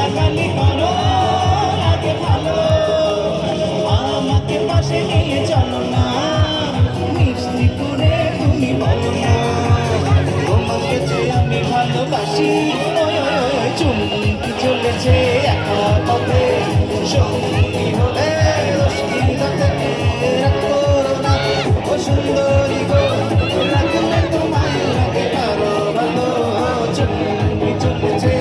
গালাগালি করো লাগে ভালো, আমাকে পাশে নিয়ে চলো না, মিষ্টি করে তুমি বলো না, তোমাকে যে আমি ভালোবাসি। ওই ওই ওই ওই চুমকি চলেছে একা পথে, সঙ্গী হলে অসুবিধা থেকে রাখো না। ও সুন্দরী গো, রাখলে তোমায় লাগে কারো ভালো, চুমকি চলেছে